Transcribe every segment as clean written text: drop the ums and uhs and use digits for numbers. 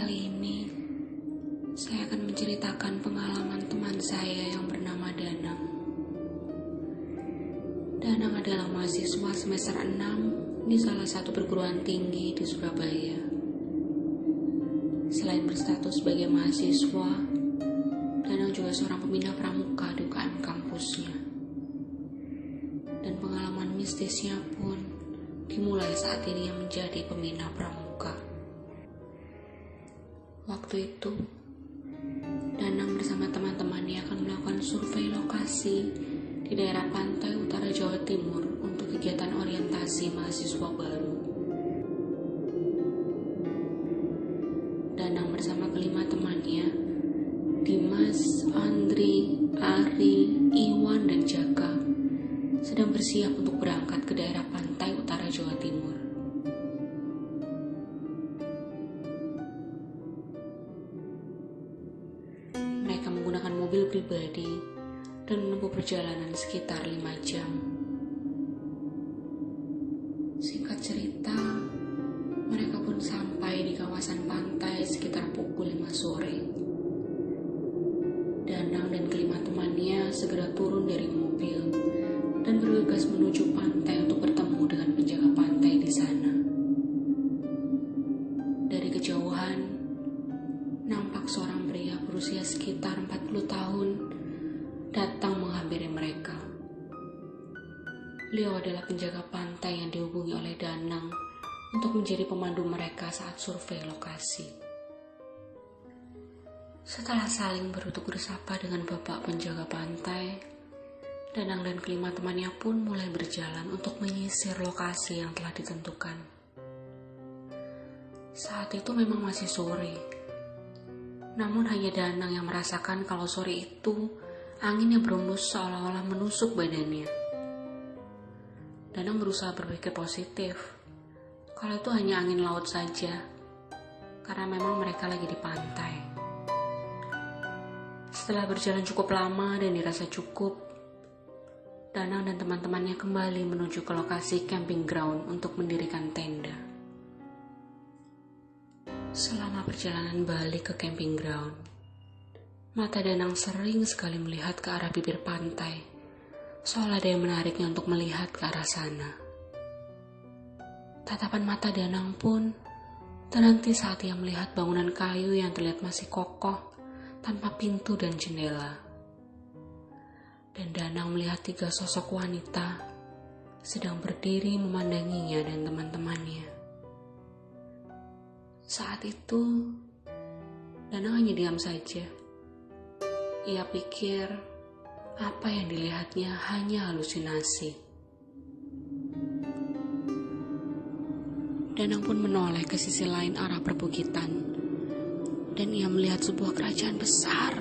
Kali ini, saya akan menceritakan pengalaman teman saya yang bernama Danang. Danang adalah mahasiswa semester 6 di salah satu perguruan tinggi di Surabaya. Selain berstatus sebagai mahasiswa, Danang juga seorang pembina pramuka di UKM kampusnya. Dan pengalaman mistisnya pun dimulai saat ini yang menjadi pembina pramuka. Waktu itu, Danang bersama teman-temannya akan melakukan survei lokasi di daerah pantai utara Jawa Timur untuk kegiatan orientasi mahasiswa baru. Danang bersama kelima temannya, Dimas, Andri, Ari, Iwan, dan Jaka, sedang bersiap untuk berangkat ke daerah pantai utara Jawa Timur. Mereka menggunakan mobil pribadi dan menempuh perjalanan sekitar 5 jam. Singkat cerita, mereka pun sampai di kawasan pantai sekitar pukul 5 sore. Danang dan kelima temannya segera turun dari mobil dan bergegas menuju pantai untuk bertemu dengan penjaga pantai di sana. Dari kejauhan, nampak seorang pria berusia sekitar 40 tahun datang menghampiri mereka. Beliau adalah penjaga pantai yang dihubungi oleh Danang untuk menjadi pemandu mereka saat survei lokasi. Setelah saling bertutur sapa dengan bapak penjaga pantai, Danang dan kelima temannya pun mulai berjalan untuk menyisir lokasi yang telah ditentukan. Saat itu memang masih sore, namun hanya Danang yang merasakan kalau sore itu angin yang berembus seolah-olah menusuk badannya. Danang berusaha berpikir positif kalau itu hanya angin laut saja, karena memang mereka lagi di pantai. Setelah berjalan cukup lama dan dirasa cukup, Danang dan teman-temannya kembali menuju ke lokasi camping ground untuk mendirikan tenda. Selama perjalanan balik ke camping ground, mata Danang sering sekali melihat ke arah bibir pantai, seolah ada yang menariknya untuk melihat ke arah sana. Tatapan mata Danang pun terhenti saat ia melihat bangunan kayu yang terlihat masih kokoh tanpa pintu dan jendela. Dan Danang melihat 3 sosok wanita sedang berdiri memandanginya dan teman-temannya. Saat itu, Danang hanya diam saja. Ia pikir apa yang dilihatnya hanya halusinasi. Danang pun menoleh ke sisi lain arah perbukitan, dan ia melihat sebuah kerajaan besar.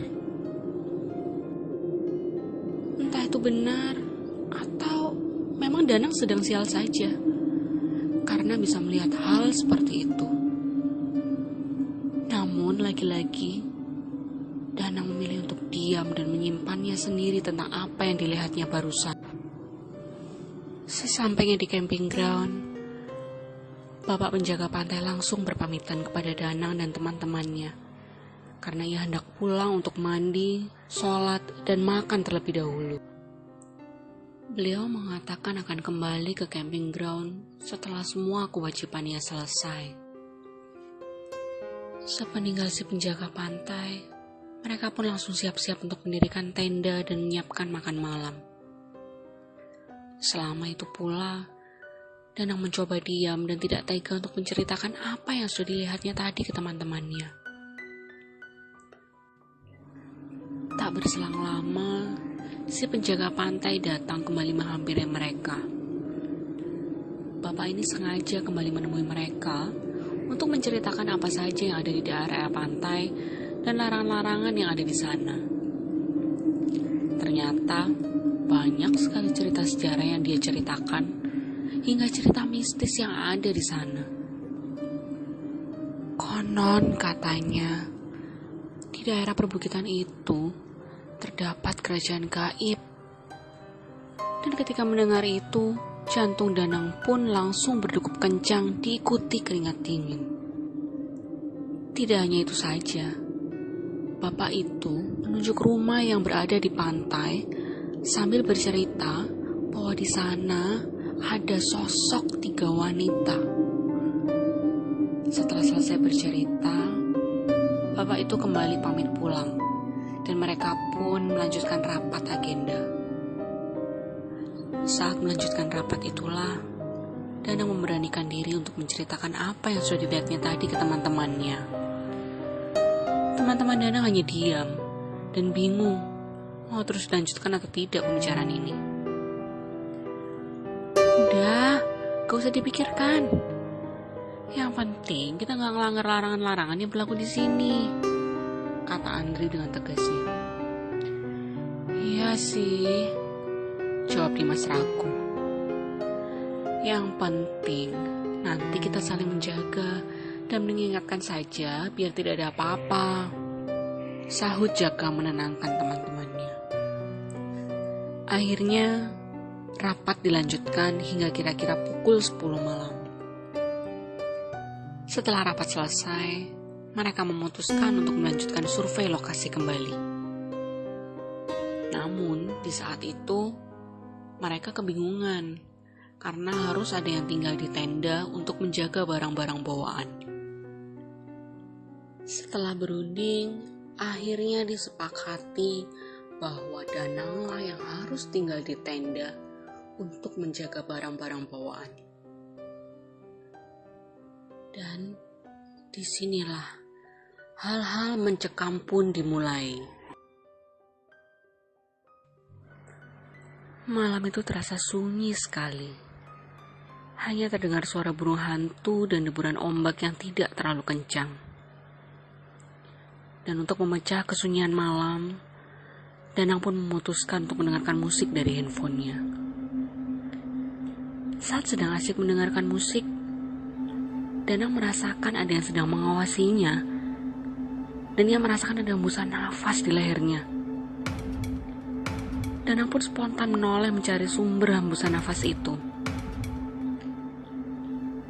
Entah itu benar atau memang Danang sedang sial saja, karena bisa melihat hal seperti itu. Namun lagi-lagi, Danang memilih untuk diam dan menyimpannya sendiri tentang apa yang dilihatnya barusan. Sesampainya di camping ground, bapak penjaga pantai langsung berpamitan kepada Danang dan teman-temannya, karena ia hendak pulang untuk mandi, sholat, dan makan terlebih dahulu. Beliau mengatakan akan kembali ke camping ground setelah semua kewajibannya selesai. Sepeninggal si penjaga pantai, mereka pun langsung siap-siap untuk mendirikan tenda dan menyiapkan makan malam. Selama itu pula, Danang mencoba diam dan tidak tega untuk menceritakan apa yang sudah dilihatnya tadi ke teman-temannya. Tak berselang lama, si penjaga pantai datang kembali menghampiri mereka. Bapak ini sengaja kembali menemui mereka untuk menceritakan apa saja yang ada di daerah pantai dan larangan-larangan yang ada di sana. Ternyata banyak sekali cerita sejarah yang dia ceritakan, hingga cerita mistis yang ada di sana. Konon katanya, di daerah perbukitan itu terdapat kerajaan gaib. Dan ketika mendengar itu, jantung Danang pun langsung berdegup kencang diikuti keringat dingin. Tidak hanya itu saja, bapak itu menunjuk rumah yang berada di pantai sambil bercerita bahwa di sana ada sosok 3 wanita. Setelah selesai bercerita, bapak itu kembali pamit pulang dan mereka pun melanjutkan rapat agenda. Saat melanjutkan rapat itulah Danang memberanikan diri untuk menceritakan apa yang sudah dilihatnya tadi ke teman-temannya. Teman-teman Danang hanya diam dan bingung mau terus dilanjutkan atau tidak pembicaraan ini. Udah, gak usah dipikirkan. Yang penting kita gak ngelanggar larangan-larangan yang berlaku di sini, kata Andri dengan tegasnya. Iya sih, jawab Dimas ragu. Yang penting nanti kita saling menjaga dan mengingatkan saja biar tidak ada apa-apa, sahut Jaka menenangkan teman-temannya. Akhirnya rapat dilanjutkan hingga kira-kira pukul 10 malam. Setelah rapat selesai, mereka memutuskan untuk melanjutkan survei lokasi kembali. Namun di saat itu mereka kebingungan karena harus ada yang tinggal di tenda untuk menjaga barang-barang bawaan. Setelah berunding, akhirnya disepakati bahwa Dananglah yang harus tinggal di tenda untuk menjaga barang-barang bawaan. Dan disinilah hal-hal mencekam pun dimulai. Malam itu terasa sunyi sekali. Hanya terdengar suara burung hantu dan deburan ombak yang tidak terlalu kencang. Dan untuk memecah kesunyian malam, Danang pun memutuskan untuk mendengarkan musik dari handphonenya. Saat sedang asyik mendengarkan musik, Danang merasakan ada yang sedang mengawasinya, dan ia merasakan ada hembusan nafas di lehernya. Danang pun spontan menoleh mencari sumber hembusan nafas itu.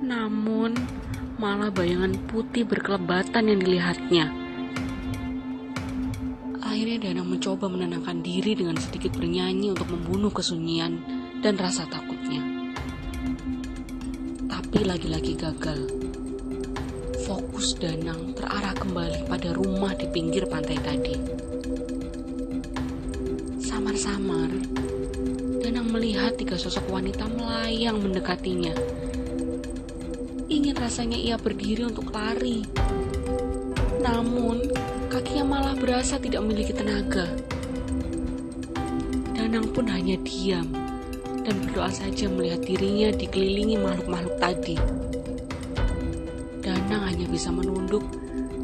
Namun, malah bayangan putih berkelebatan yang dilihatnya. Akhirnya Danang mencoba menenangkan diri dengan sedikit bernyanyi untuk membunuh kesunyian dan rasa takutnya. Tapi lagi-lagi gagal. Fokus Danang terarah kembali pada rumah di pinggir pantai tadi. Samar-samar, Danang melihat 3 sosok wanita melayang mendekatinya. Ingin rasanya ia berdiri untuk lari. Namun, kakinya malah berasa tidak memiliki tenaga. Danang pun hanya diam dan berdoa saja melihat dirinya dikelilingi makhluk-makhluk tadi. Danang hanya bisa menunduk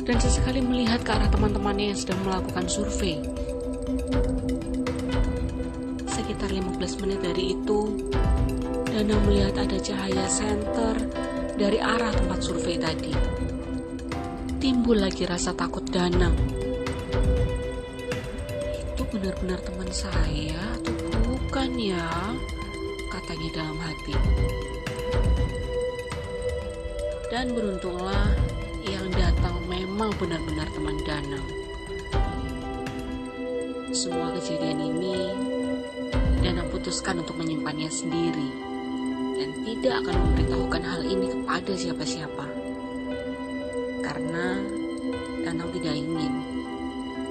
dan sesekali melihat ke arah teman-temannya yang sedang melakukan survei. Sekitar 15 menit dari itu, Danang melihat ada cahaya senter dari arah tempat survei tadi. Timbul lagi rasa takut Danang. Itu benar-benar teman saya atau bukan ya? Katanya dalam hati. Dan beruntunglah yang datang memang benar-benar teman Danang. Semua kejadian ini Danang putuskan untuk menyimpannya sendiri dan tidak akan memberitahukan hal ini kepada siapa-siapa. Karena Danang tidak ingin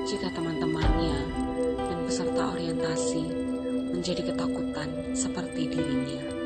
jika teman-temannya dan peserta orientasi menjadi ketakutan seperti dirinya.